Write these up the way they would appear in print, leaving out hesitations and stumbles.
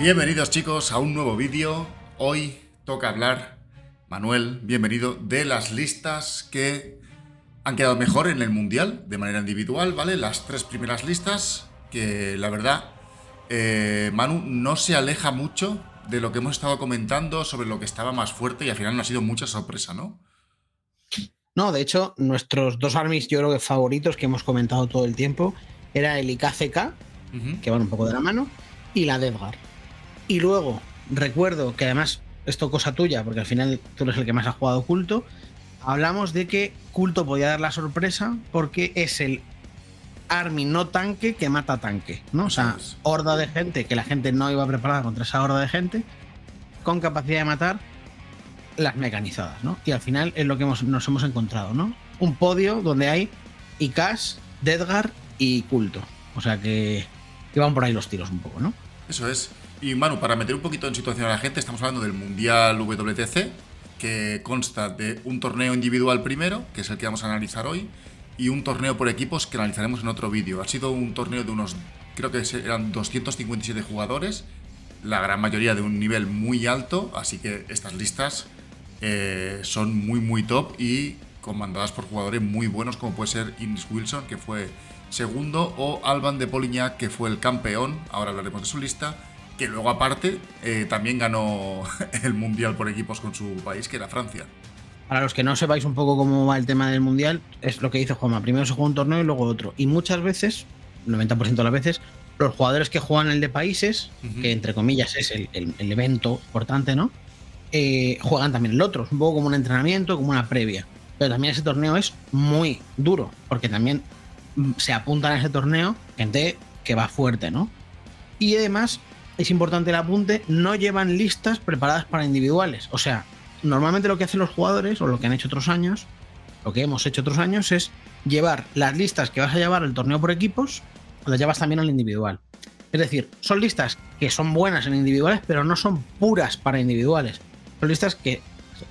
Bienvenidos chicos a un nuevo vídeo. Hoy toca hablar, Manuel, bienvenido, de las listas que han quedado mejor en el Mundial de manera individual, ¿vale? Las tres primeras listas que la verdad, Manu, no se aleja mucho de lo que hemos estado comentando sobre lo que estaba más fuerte y al final no ha sido mucha sorpresa, ¿no? No, de hecho, nuestros dos armies, yo creo que favoritos que hemos comentado todo el tiempo, era el IKCK, que van un poco de la mano, y la Dedgar. Y luego, recuerdo que además, esto cosa tuya, porque al final tú eres el que más ha jugado Culto, hablamos de que Culto podía dar la sorpresa porque es el army no tanque que mata tanque, ¿no? O sea, horda de gente, que la gente no iba preparada contra esa horda de gente, con capacidad de matar las mecanizadas, ¿no? Y al final es lo que nos hemos encontrado, ¿no? Un podio donde hay IKAS, Dedgar y Culto. O sea que van por ahí los tiros un poco, ¿no? Eso es. Y Manu, para meter un poquito en situación a la gente, estamos hablando del Mundial WTC, que consta de un torneo individual primero, que es el que vamos a analizar hoy, y un torneo por equipos que analizaremos en otro vídeo. Ha sido un torneo de unos, creo que eran 257 jugadores, la gran mayoría de un nivel muy alto, así que estas listas son muy top y comandadas por jugadores muy buenos, como puede ser Ines Wilson, que fue segundo, o Alban de Polignac, que fue el campeón. Ahora hablaremos de su lista, que luego aparte también ganó el Mundial por equipos con su país, que era Francia. Para los que no sepáis un poco cómo va el tema del Mundial, es lo que dice Juanma, primero se juega un torneo y luego otro, y muchas veces, 90% de las veces, los jugadores que juegan el de países, que entre comillas es el evento importante, ¿no? Juegan también el otro, es un poco como un entrenamiento, como una previa, pero también ese torneo es muy duro, porque también se apuntan a ese torneo gente que va fuerte, ¿no? Y además es importante el apunte, no llevan listas preparadas para individuales. O sea, normalmente lo que hacen los jugadores, o lo que han hecho otros años, lo que hemos hecho otros años, es llevar las listas que vas a llevar al torneo por equipos, las llevas también al individual. Es decir, son listas que son buenas en individuales, pero no son puras para individuales. Son listas que,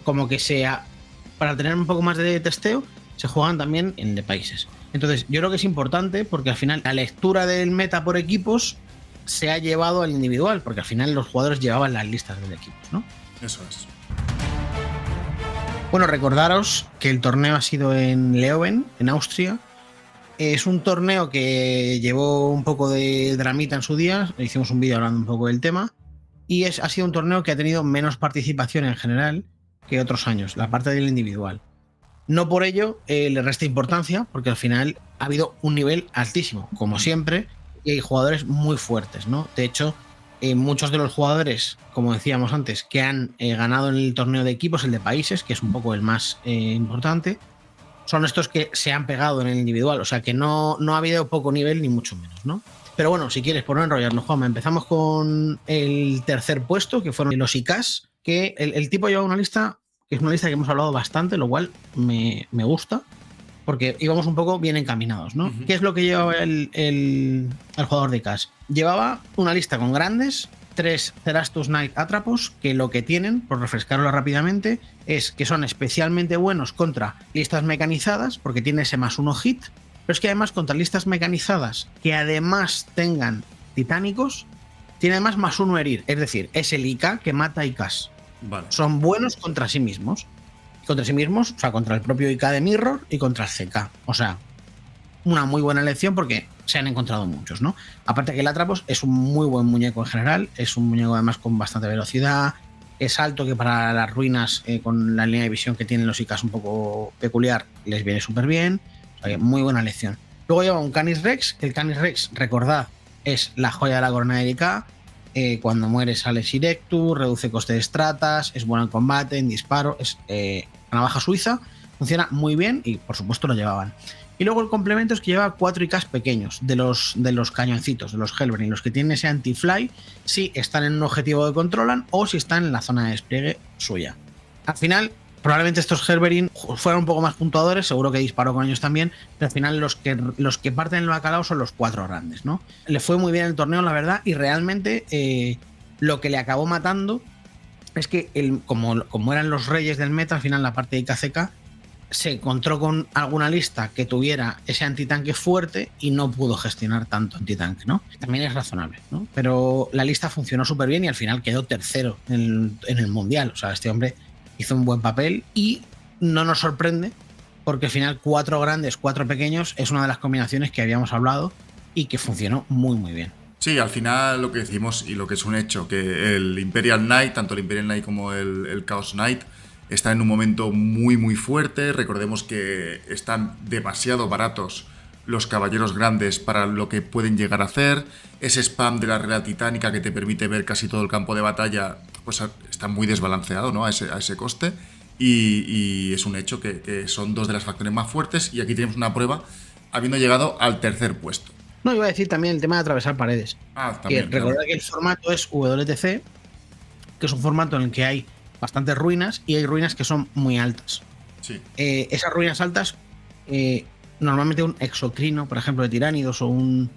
como que sea, para tener un poco más de testeo, se juegan también en de países. Entonces, yo creo que es importante porque al final la lectura del meta por equipos se ha llevado al individual, porque al final los jugadores llevaban las listas de equipos, ¿no? Eso es. Bueno, recordaros que el torneo ha sido en Leoben, en Austria. Es un torneo que llevó un poco de dramita en su día, hicimos un vídeo hablando un poco del tema, y ha sido un torneo que ha tenido menos participación en general que otros años, la parte del individual. No por ello le resta importancia, porque al final ha habido un nivel altísimo, como siempre, y hay jugadores muy fuertes, ¿no? De hecho, muchos de los jugadores, como decíamos antes, que han ganado en el torneo de equipos, el de países, que es un poco el más importante, son estos que se han pegado en el individual, o sea que no ha habido poco nivel ni mucho menos, ¿no? Pero bueno, si quieres, por no enrollarnos, Juanma, empezamos con el tercer puesto, que fueron los IKAS, que el tipo lleva una lista, que es una lista que hemos hablado bastante, lo cual me gusta, porque íbamos un poco bien encaminados, ¿no? ¿Qué es lo que llevaba el jugador de IKAS? Llevaba una lista con grandes, 3 Cerastus Knight Atrapos, que lo que tienen, por refrescarlo rápidamente, es que son especialmente buenos contra listas mecanizadas, porque tiene ese +1 hit, pero es que además contra listas mecanizadas que además tengan titánicos, tiene además +1 herir, es decir, es el IK que mata IKs. Vale. Son buenos contra sí mismos. Contra sí mismos, o sea, contra el propio IK de Mirror y contra el CK. O sea, una muy buena elección porque se han encontrado muchos, ¿no? Aparte que el Atrapos es un muy buen muñeco en general, es un muñeco además con bastante velocidad, es alto, que para las ruinas, con la línea de visión que tienen los IKs un poco peculiar, les viene súper bien. O sea, muy buena elección. Luego lleva un Canis Rex, que el Canis Rex, recordad, es la joya de la corona de IK. Cuando muere sale Sirectu, reduce coste de estratas, es bueno en combate, en disparo, es una navaja suiza, funciona muy bien y por supuesto lo llevaban. Y luego el complemento es que lleva 4 IKs pequeños de los cañoncitos, de los Hellbrine, los que tienen ese anti-fly, si están en un objetivo que controlan o si están en la zona de despliegue suya. Al final, probablemente estos Hellbrine fueran un poco más puntuadores, seguro que disparó con ellos también, pero al final los que parten el bacalao son los 4 grandes, ¿no? Le fue muy bien el torneo, la verdad, y realmente lo que le acabó matando es que como eran los reyes del meta, al final la parte de IKCK, se encontró con alguna lista que tuviera ese antitanque fuerte y no pudo gestionar tanto antitanque, ¿no? También es razonable, ¿no? Pero la lista funcionó súper bien y al final quedó tercero en el Mundial. O sea, este hombre hizo un buen papel y no nos sorprende porque al final 4 grandes, 4 pequeños es una de las combinaciones que habíamos hablado y que funcionó muy, muy bien. Sí, al final lo que decimos y lo que es un hecho, que el Imperial Knight, tanto el Imperial Knight como el Chaos Knight, está en un momento muy muy fuerte. Recordemos que están demasiado baratos los caballeros grandes para lo que pueden llegar a hacer. Ese spam de la regla titánica que te permite ver casi todo el campo de batalla, pues está muy desbalanceado, ¿no? a ese coste. Y es un hecho que son dos de las facciones más fuertes. Y aquí tenemos una prueba habiendo llegado al tercer puesto. No, iba a decir también el tema de atravesar paredes. También, que recordad que el formato es WTC, que es un formato en el que hay bastantes ruinas y hay ruinas que son muy altas. Sí. Esas ruinas altas, normalmente un exocrino, por ejemplo, de tiránidos o un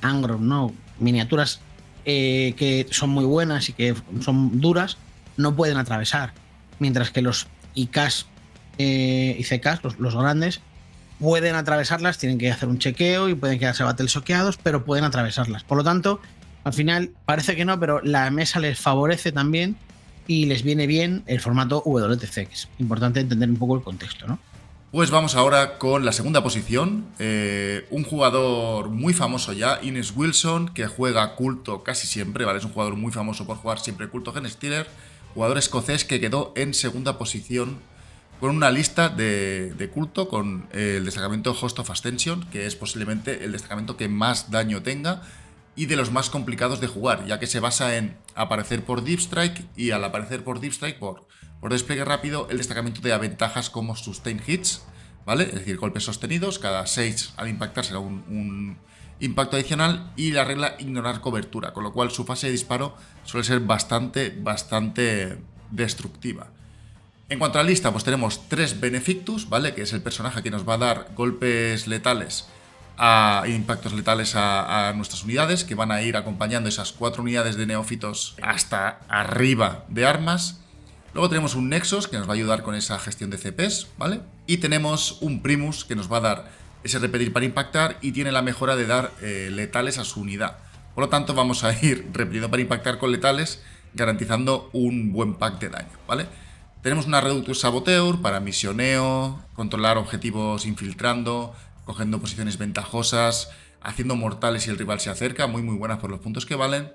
Angron, ¿no? Miniaturas que son muy buenas y que son duras, no pueden atravesar. Mientras que los IKs y CKs, los grandes, pueden atravesarlas, tienen que hacer un chequeo y pueden quedarse battle soqueados, pero pueden atravesarlas. Por lo tanto, al final parece que no, pero la mesa les favorece también y les viene bien el formato WTC, que es importante entender un poco el contexto, ¿no? Pues vamos ahora con la segunda posición. Un jugador muy famoso ya, Ines Wilson, que juega culto casi siempre, ¿vale? Es un jugador muy famoso por jugar siempre culto Genestealer, jugador escocés que quedó en segunda posición con una lista de culto con el destacamento Host of Ascension, que es posiblemente el destacamento que más daño tenga y de los más complicados de jugar, ya que se basa en aparecer por Deep Strike y al aparecer por Deep Strike, por despliegue rápido, el destacamento te da ventajas como Sustain Hits, ¿vale? Es decir, golpes sostenidos, cada 6 al impactar será un impacto adicional, y la regla ignorar cobertura, con lo cual su fase de disparo suele ser bastante destructiva. En cuanto a la lista, pues tenemos 3 Benefictus, ¿vale? Que es el personaje que nos va a dar golpes letales e impactos letales a nuestras unidades, que van a ir acompañando esas 4 unidades de neófitos hasta arriba de armas. Luego tenemos un Nexus que nos va a ayudar con esa gestión de CPs, ¿vale? Y tenemos un Primus que nos va a dar ese repetir para impactar y tiene la mejora de dar letales a su unidad. Por lo tanto, vamos a ir repitiendo para impactar con letales, garantizando un buen pack de daño, ¿vale? Tenemos una Reductus Saboteur para misioneo, controlar objetivos infiltrando, cogiendo posiciones ventajosas, haciendo mortales si el rival se acerca, muy buenas por los puntos que valen.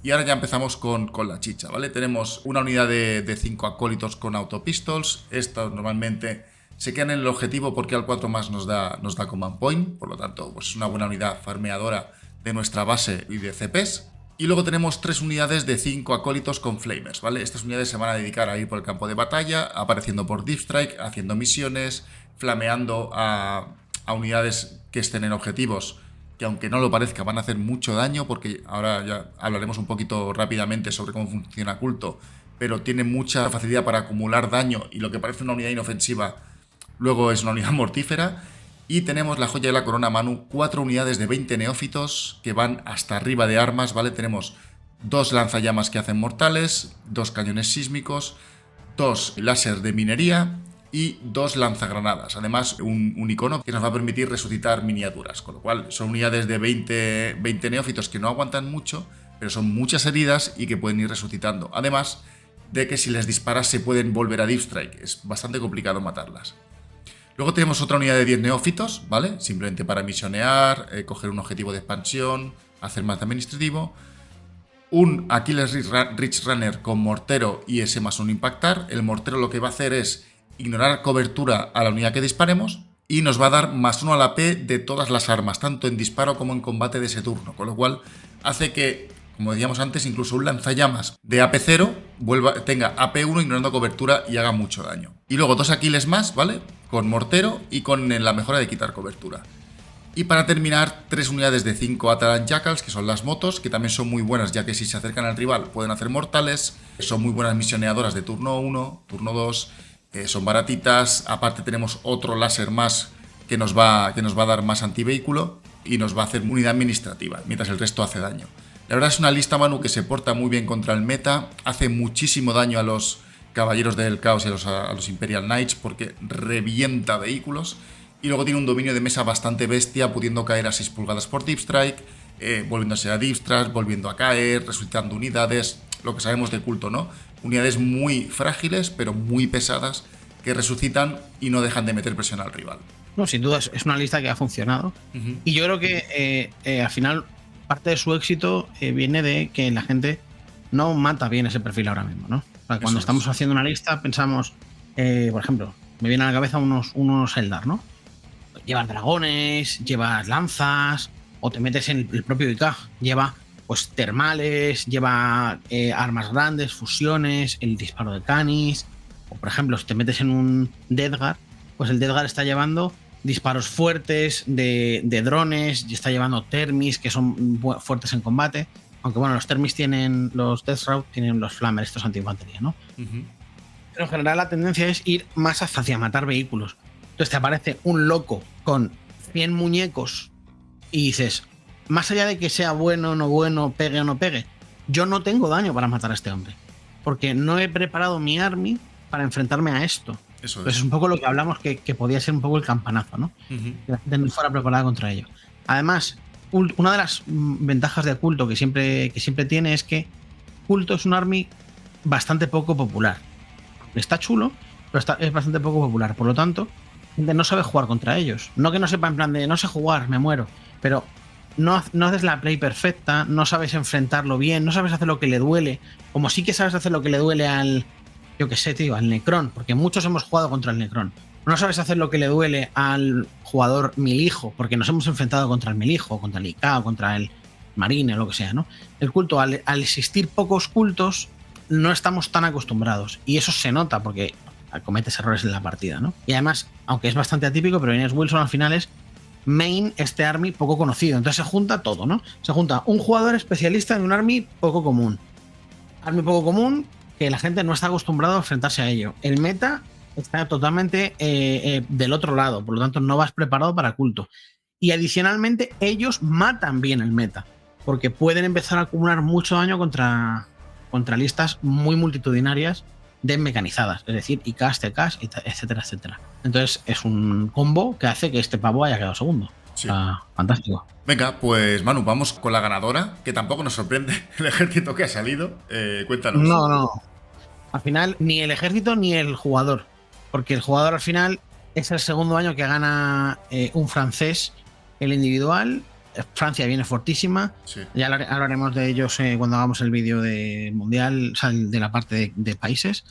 Y ahora ya empezamos con la chicha, ¿vale? Tenemos una unidad de 5 acólitos con autopistols. Estos normalmente se quedan en el objetivo porque al 4 más nos da command point, por lo tanto pues es una buena unidad farmeadora de nuestra base y de CPs. Y luego tenemos 3 unidades de 5 acólitos con flamers, ¿vale? Estas unidades se van a dedicar a ir por el campo de batalla, apareciendo por Deep Strike, haciendo misiones, flameando a unidades que estén en objetivos, que aunque no lo parezca van a hacer mucho daño, porque ahora ya hablaremos un poquito rápidamente sobre cómo funciona culto, pero tiene mucha facilidad para acumular daño y lo que parece una unidad inofensiva luego es una unidad mortífera. Y tenemos la joya de la corona Manu, 4 unidades de 20 neófitos que van hasta arriba de armas, ¿vale? Tenemos 2 lanzallamas que hacen mortales, 2 cañones sísmicos, 2 láser de minería y 2 lanzagranadas. Además, un icono que nos va a permitir resucitar miniaturas, con lo cual son unidades de 20 neófitos que no aguantan mucho, pero son muchas heridas y que pueden ir resucitando. Además de que si les disparas se pueden volver a Deep Strike, es bastante complicado matarlas. Luego tenemos otra unidad de 10 neófitos, ¿vale? Simplemente para misionear, coger un objetivo de expansión, hacer más administrativo. Un Achilles Rich Runner con mortero y ese más un impactar. El mortero lo que va a hacer es ignorar cobertura a la unidad que disparemos y nos va a dar +1 a la P de todas las armas, tanto en disparo como en combate de ese turno, con lo cual hace que, como decíamos antes, incluso un lanzallamas de AP0 tenga AP1 ignorando cobertura y haga mucho daño. Y luego 2 Aquiles más, ¿vale? Con mortero y con la mejora de quitar cobertura. Y para terminar, 3 unidades de 5 Atalant Jackals, que son las motos, que también son muy buenas, ya que si se acercan al rival pueden hacer mortales. Son muy buenas misioneadoras de turno 1, turno 2, son baratitas. Aparte tenemos otro láser más que nos va a dar más antivehículo y nos va a hacer unidad administrativa, mientras el resto hace daño. La verdad es una lista, Manu, que se porta muy bien contra el meta, hace muchísimo daño a los Caballeros del Caos y a los Imperial Knights, porque revienta vehículos. Y luego tiene un dominio de mesa bastante bestia, pudiendo caer a 6 pulgadas por Deep Strike, volviéndose a Deep Strike, volviendo a caer, resucitando unidades, lo que sabemos de culto, ¿no? Unidades muy frágiles, pero muy pesadas, que resucitan y no dejan de meter presión al rival. No, sin duda es una lista que ha funcionado. Y yo creo que al final parte de su éxito viene de que la gente no mata bien ese perfil ahora mismo, ¿no? O sea, cuando estamos haciendo una lista pensamos, por ejemplo, me vienen a la cabeza unos Eldar, ¿no? Llevas dragones, llevas lanzas, o te metes en el propio IK, lleva pues termales, lleva armas grandes, fusiones, el disparo de Canis, o por ejemplo, si te metes en un Deathguard, pues el Deathguard está llevando disparos fuertes de drones, y está llevando Termis, que son fuertes en combate, aunque bueno, los Termis tienen, los Deathrout tienen los Flammer, estos anti-infantería, ¿no? Pero en general la tendencia es ir más hacia matar vehículos. Entonces te aparece un loco con 100 muñecos y dices, más allá de que sea bueno o no bueno, pegue o no pegue, yo no tengo daño para matar a este hombre, porque no he preparado mi army para enfrentarme a esto. Eso pues es un poco lo que hablamos que podía ser un poco el campanazo, ¿no? Que la gente no fuera preparada contra ello. Además, una de las ventajas de culto que siempre tiene es que culto es un army bastante poco popular. Está chulo, pero es bastante poco popular. Por lo tanto, gente no sabe jugar contra ellos. No que no sepa en plan de no sé jugar, me muero, pero no haces la play perfecta, no sabes enfrentarlo bien, no sabes hacer lo que le duele, como sí que sabes hacer lo que le duele al, yo qué sé, tío, al Necron, porque muchos hemos jugado contra el Necron. No sabes hacer lo que le duele al jugador Milijo, porque nos hemos enfrentado contra el Milijo, contra el IK, contra el Marine, o lo que sea, ¿no? El culto, al existir pocos cultos, no estamos tan acostumbrados. Y eso se nota porque cometes errores en la partida, ¿no? Y además, aunque es bastante atípico, pero Inés Wilson al final es main este army poco conocido. Entonces se junta todo, ¿no? Se junta un jugador especialista en un army poco común. Army poco común que la gente no está acostumbrada a enfrentarse a ello. El meta está totalmente del otro lado, por lo tanto no vas preparado para culto. Y adicionalmente ellos matan bien el meta, porque pueden empezar a acumular mucho daño contra listas muy multitudinarias de mecanizadas, es decir, IKs, TKs, etcétera, etcétera. Entonces es un combo que hace que este pavo haya quedado segundo. Sí. Fantástico. Venga, pues Manu, vamos con la ganadora, que tampoco nos sorprende el ejército que ha salido. Cuéntanos. No. Al final, ni el ejército ni el jugador. Porque el jugador al final es el segundo año que gana un francés el individual. Francia viene fortísima. Sí. Ya hablaremos de ellos cuando hagamos el vídeo del mundial, o sea, de la parte de países.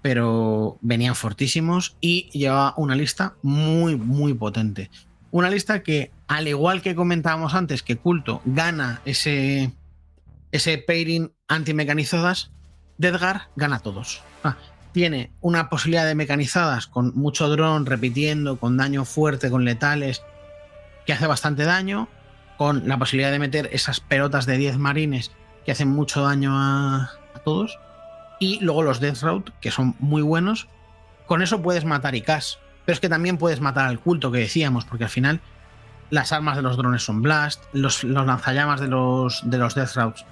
Pero venían fortísimos y llevaba una lista muy, muy potente. Una lista que, al igual que comentábamos antes, que culto gana ese pairing anti-mecanizadas, Deathguard gana a todos. Tiene una posibilidad de mecanizadas con mucho dron repitiendo, con daño fuerte, con letales, que hace bastante daño, con la posibilidad de meter esas pelotas de 10 marines que hacen mucho daño a todos, y luego los Deathrout, que son muy buenos. Con eso puedes matar IKs, pero es que también puedes matar al culto que decíamos, porque al final las armas de los drones son blast, los lanzallamas de los Deathrouts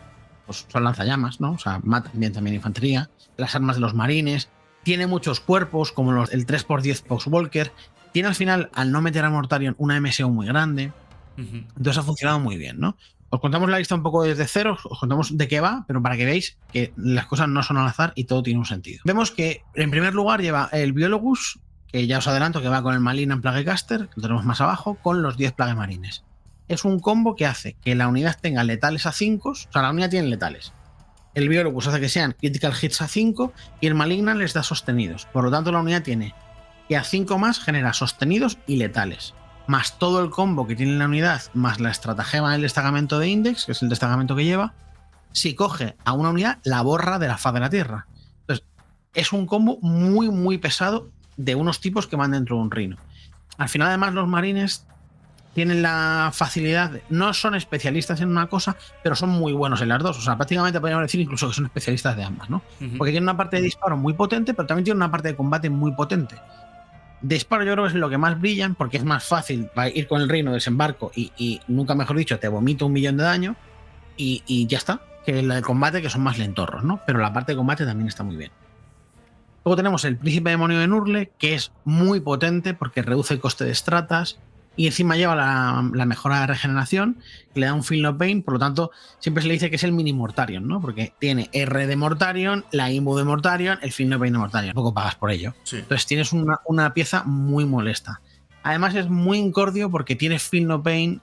pues son lanzallamas, ¿no? O sea, matan bien también infantería. Las armas de los marines. Tiene muchos cuerpos, como el 3x10 Poxwalker. Tiene al final, al no meter a Mortarion, una MSO muy grande. Entonces ha funcionado muy bien, ¿no? Os contamos la lista un poco desde cero, os contamos de qué va, pero para que veáis que las cosas no son al azar y todo tiene un sentido. Vemos que, en primer lugar, lleva el Biologus, que ya os adelanto que va con el Malignant Plaguecaster, que lo tenemos más abajo, con los 10 Plague Marines. Es un combo que hace que la unidad tenga letales a 5, o sea, la unidad tiene letales. El Biologus hace que sean critical hits a 5 y el Malignant les da sostenidos. Por lo tanto, la unidad tiene que a 5 más genera sostenidos y letales. Más todo el combo que tiene la unidad, más la estratagema del destacamento de Index, que es el destacamento que lleva, si coge a una unidad, la borra de la faz de la tierra. Entonces, es un combo muy, muy pesado de unos tipos que van dentro de un reino. Al final, además, los marines tienen la facilidad, no son especialistas en una cosa, pero son muy buenos en las dos. O sea, prácticamente podríamos decir incluso que son especialistas de ambas, ¿no? Porque tienen una parte de disparo muy potente, pero también tienen una parte de combate muy potente. Disparo yo creo que es lo que más brillan, porque es más fácil ir con el reino, desembarco y nunca mejor dicho, te vomito 1 millón de daño y ya está. Que el de combate, que son más lentorros, ¿no? Pero la parte de combate también está muy bien. Luego tenemos el Príncipe Demonio de Nurgle, que es muy potente porque reduce el coste de estratas y encima lleva la mejora de regeneración, que le da un Feel No Pain, por lo tanto siempre se le dice que es el mini Mortarion, ¿no? Porque tiene R de Mortarion, la Imbu de Mortarion, el Feel No Pain de Mortarion, poco pagas por ello. Sí. Entonces tienes una pieza muy molesta. Además es muy incordio porque tiene Feel No Pain,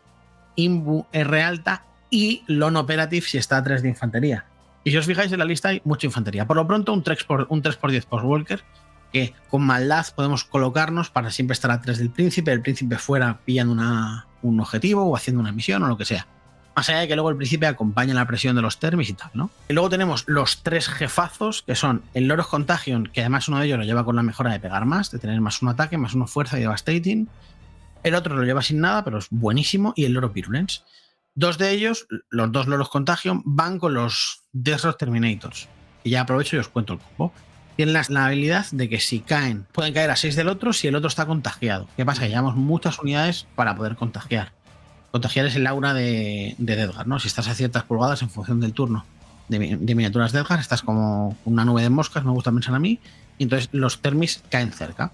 Imbu, R alta y Lone Operative si está a 3 de infantería. Y si os fijáis en la lista hay mucha infantería. Por lo pronto un 3x10 Postwalker, que con maldad podemos colocarnos para siempre estar a 3 del príncipe, el príncipe fuera pillando un objetivo o haciendo una misión o lo que sea. Más allá de que luego el príncipe acompaña la presión de los termis y tal, ¿no? Y luego tenemos los 3 jefazos, que son el Loros Contagion, que además uno de ellos lo lleva con la mejora de pegar más, de tener más 1 ataque, más 1 fuerza y devastating. El otro lo lleva sin nada, pero es buenísimo, y el Loro Virulence. 2 de ellos, los 2 Loros Contagion, van con los Deathstroke Terminators. Y ya aprovecho y os cuento el combo. Tienen la habilidad de que si caen, pueden caer a 6 del otro si el otro está contagiado. ¿Qué pasa? Que llevamos muchas unidades para poder contagiar. Contagiar es el aura de Deathguard, ¿no? Si estás a ciertas pulgadas en función del turno de miniaturas Deathguard, estás como una nube de moscas, me gusta pensar a mí, y entonces los termis caen cerca.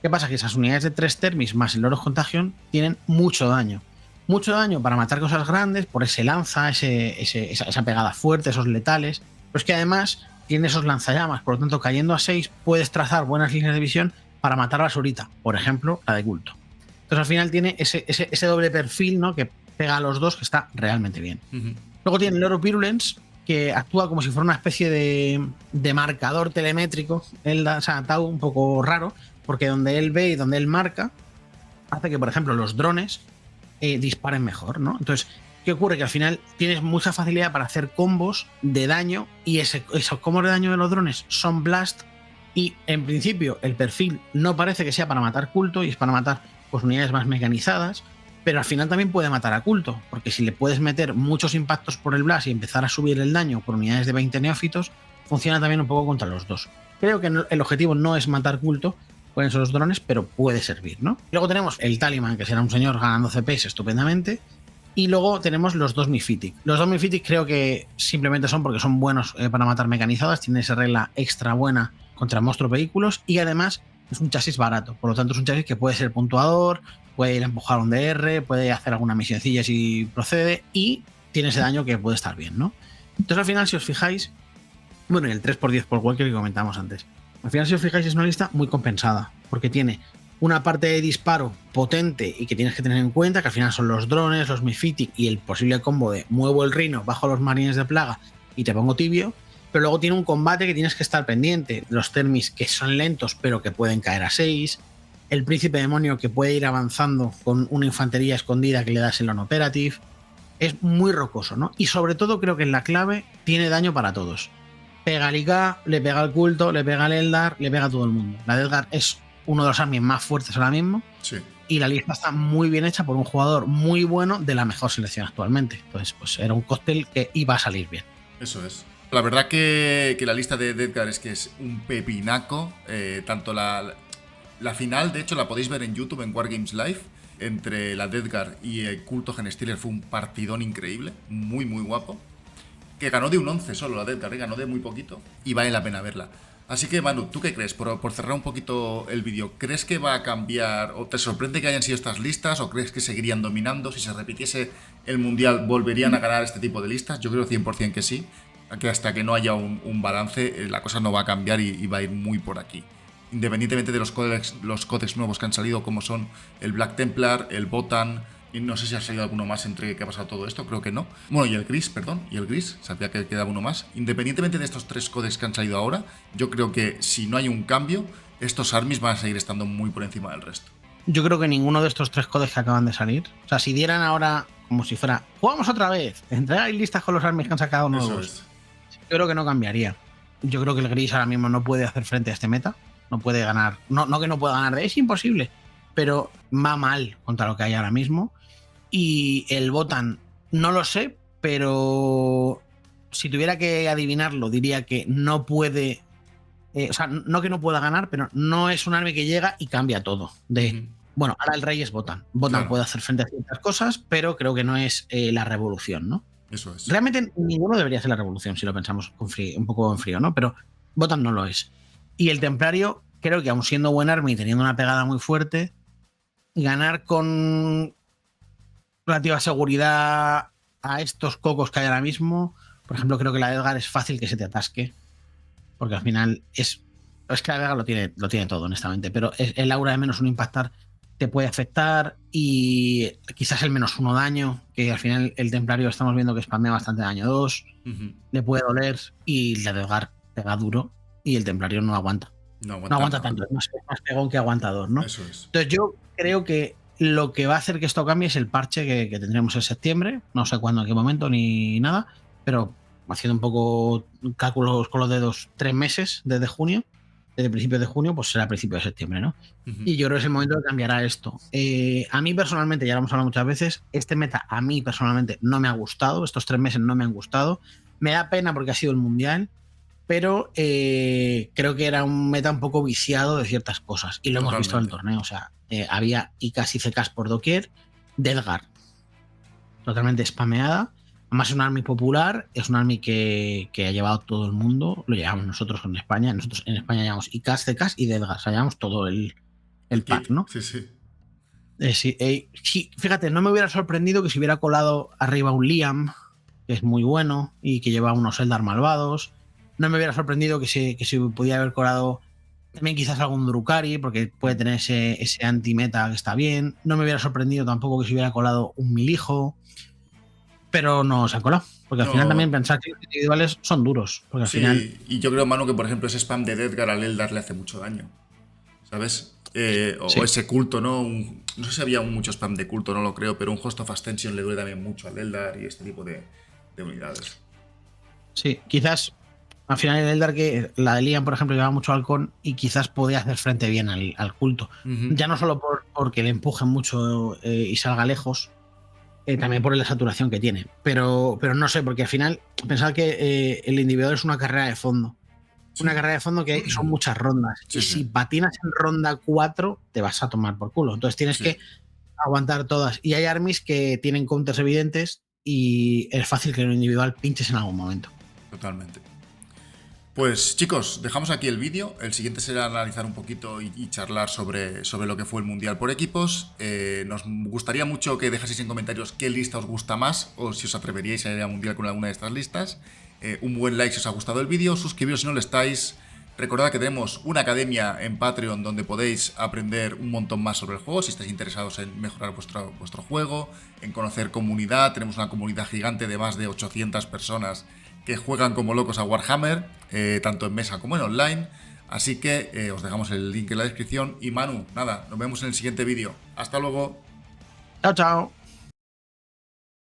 ¿Qué pasa? Que esas unidades de 3 termis más el Loros Contagion tienen mucho daño. Mucho daño para matar cosas grandes por ese lanza, esa pegada fuerte, esos letales. Pero es que además tiene esos lanzallamas, por lo tanto, cayendo a 6 puedes trazar buenas líneas de visión para matar a la Surita, por ejemplo, la de culto. Entonces al final tiene ese doble perfil, ¿no? Que pega a los dos, que está realmente bien. Luego tiene el Loro Virulence, que actúa como si fuera una especie de marcador telemétrico. Él da Tau un poco raro, porque donde él ve y donde él marca, hace que, por ejemplo, los drones disparen mejor, ¿no? Entonces, ¿qué ocurre? Que al final tienes mucha facilidad para hacer combos de daño, y esos combos de daño de los drones son blast, y en principio el perfil no parece que sea para matar culto, y es para matar pues unidades más mecanizadas, pero al final también puede matar a culto, porque si le puedes meter muchos impactos por el blast y empezar a subir el daño por unidades de 20 neófitos, funciona también un poco contra los dos. Creo que el objetivo no es matar culto con esos drones, pero puede servir, ¿no? Luego tenemos el Taliman, que será un señor ganando CPs estupendamente. Y luego tenemos los 2 Mephitic. Los 2 Mephitic creo que simplemente son porque son buenos para matar mecanizadas. Tienen esa regla extra buena contra monstruos vehículos. Y además es un chasis barato. Por lo tanto es un chasis que puede ser puntuador, puede ir a empujar un DR, puede hacer alguna misioncilla si procede. Y tiene ese daño que puede estar bien, ¿no? Entonces al final, si os fijáis... Bueno, y el 3x10 por Walker que comentábamos antes. Al final, si os fijáis, es una lista muy compensada, porque tiene una parte de disparo potente y que tienes que tener en cuenta, que al final son los drones, los Mephitic y el posible combo de muevo el Rhino, bajo los marines de plaga y te pongo tibio, pero luego tiene un combate que tienes que estar pendiente, los termis que son lentos pero que pueden caer a 6, el Príncipe Demonio que puede ir avanzando con una infantería escondida que le das el Lone Operative. Es muy rocoso, ¿no? Y sobre todo creo que en la clave tiene daño para todos. Pega al IK, le pega al culto, le pega al Eldar, le pega a todo el mundo. La Deathguard es uno de los armies más fuertes ahora mismo. Sí. Y la lista está muy bien hecha por un jugador muy bueno de la mejor selección actualmente. Entonces, pues era un cóctel que iba a salir bien. Eso es. La verdad que la lista de Deathguard es que es un pepinaco. Tanto la final, de hecho, la podéis ver en YouTube, en Wargames Live. Entre la Deathguard y el culto Genestealer fue un partidón increíble. Muy, muy guapo. Que ganó de un 11 solo la Deathguard, ganó de muy poquito y vale la pena verla. Así que, Manu, ¿tú qué crees? Por cerrar un poquito el vídeo, ¿crees que va a cambiar o te sorprende que hayan sido estas listas o crees que seguirían dominando? Si se repitiese el Mundial, ¿volverían a ganar este tipo de listas? Yo creo 100% que sí, que hasta que no haya un balance la cosa no va a cambiar y va a ir muy por aquí. Independientemente de los códex nuevos que han salido, como son el Black Templar, el Botan... Y no sé si ha salido alguno más entre que ha pasado todo esto, creo que no. Bueno, y el Gris, sabía que quedaba uno más. Independientemente de estos 3 códex que han salido ahora, yo creo que si no hay un cambio, estos armies van a seguir estando muy por encima del resto. Yo creo que ninguno de estos 3 códex que acaban de salir, o sea, si dieran ahora como si fuera, ¡jugamos otra vez! Entregáis listas con los armies que han sacado nuevos. Eso es. Yo creo que no cambiaría. Yo creo que el Gris ahora mismo no puede hacer frente a este meta, no puede ganar, no que no pueda ganar, es imposible, pero va mal contra lo que hay ahora mismo. Y el Botan, no lo sé, pero si tuviera que adivinarlo, diría que no puede. O sea, no que no pueda ganar, pero no es un arma que llega y cambia todo. Bueno, ahora el rey es Botan. Botan claro. Puede hacer frente a ciertas cosas, pero creo que no es la revolución, ¿no? Eso es. Realmente ninguno debería hacer la revolución, si lo pensamos un poco en frío, ¿no? Pero Botan no lo es. Y el templario, creo que aun siendo buen army y teniendo una pegada muy fuerte, ganar con relativa seguridad a estos cocos que hay ahora mismo, por ejemplo, creo que la Edgar es fácil que se te atasque, porque al final es que la Edgar lo tiene todo, honestamente, pero el aura de menos uno impactar te puede afectar y quizás el -1 daño, que al final el templario estamos viendo que spamea bastante daño 2, le puede doler y la Edgar pega duro y el templario no aguanta. No aguanta tanto, es más pegón que aguantador, ¿no? Eso es. Entonces yo creo que lo que va a hacer que esto cambie es el parche que tendremos en septiembre, no sé cuándo, en qué momento ni nada, pero haciendo un poco cálculos con los dedos, 3 meses desde junio, desde principios de junio, pues será principios de septiembre, ¿no? Y yo creo que es el momento que cambiará esto. A mí personalmente, ya lo hemos hablado muchas veces, este meta a mí personalmente no me ha gustado, estos 3 meses no me han gustado, me da pena porque ha sido el mundial, pero creo que era un meta un poco viciado de ciertas cosas y lo hemos visto en el torneo, o sea, había IKs y CKs por doquier, Edgar totalmente spameada, además es un army popular, es un army que ha llevado todo el mundo, lo llevamos nosotros en España, nosotros en España llevamos IKs, CKs y Edgar, o sea, llevamos todo el pack, ¿no? Sí, sí. Sí, fíjate, no me hubiera sorprendido que se hubiera colado arriba un Liam, que es muy bueno y que lleva unos Eldar malvados. No me hubiera sorprendido que se pudiera haber colado también quizás algún Drukari, porque puede tener ese anti-meta que está bien. No me hubiera sorprendido tampoco que se hubiera colado un Milijo, pero no se han colado. Porque al final también pensar que los individuales son duros. Porque al final... y yo creo, Manu, que por ejemplo ese spam de Edgar al Eldar le hace mucho daño. ¿Sabes? O ese culto, ¿no? No sé si había mucho spam de culto, no lo creo, pero un Host of Ascension le duele también mucho al Eldar y este tipo de unidades. Sí, quizás al final el Eldar, que la de Liam, por ejemplo, llevaba mucho halcón y quizás podía hacer frente bien al culto. Ya no solo porque le empujen mucho y salga lejos, también por la saturación que tiene. Pero no sé, porque al final pensar que el individual es una carrera de fondo. Sí. Una carrera de fondo que son muchas rondas. Sí, y si patinas en ronda 4, te vas a tomar por culo. Entonces tienes que aguantar todas. Y hay armies que tienen counters evidentes y es fácil que en un individual pinches en algún momento. Totalmente. Pues chicos, dejamos aquí el vídeo. El siguiente será analizar un poquito y charlar sobre lo que fue el Mundial por equipos. Nos gustaría mucho que dejaseis en comentarios qué lista os gusta más o si os atreveríais a ir al Mundial con alguna de estas listas. Un buen like si os ha gustado el vídeo, suscribiros si no lo estáis. Recordad que tenemos una academia en Patreon donde podéis aprender un montón más sobre el juego si estáis interesados en mejorar vuestro juego, en conocer comunidad. Tenemos una comunidad gigante de más de 800 personas que juegan como locos a Warhammer, tanto en mesa como en online. Así que os dejamos el link en la descripción. Y Manu, nada, nos vemos en el siguiente vídeo. Hasta luego. Chao, chao.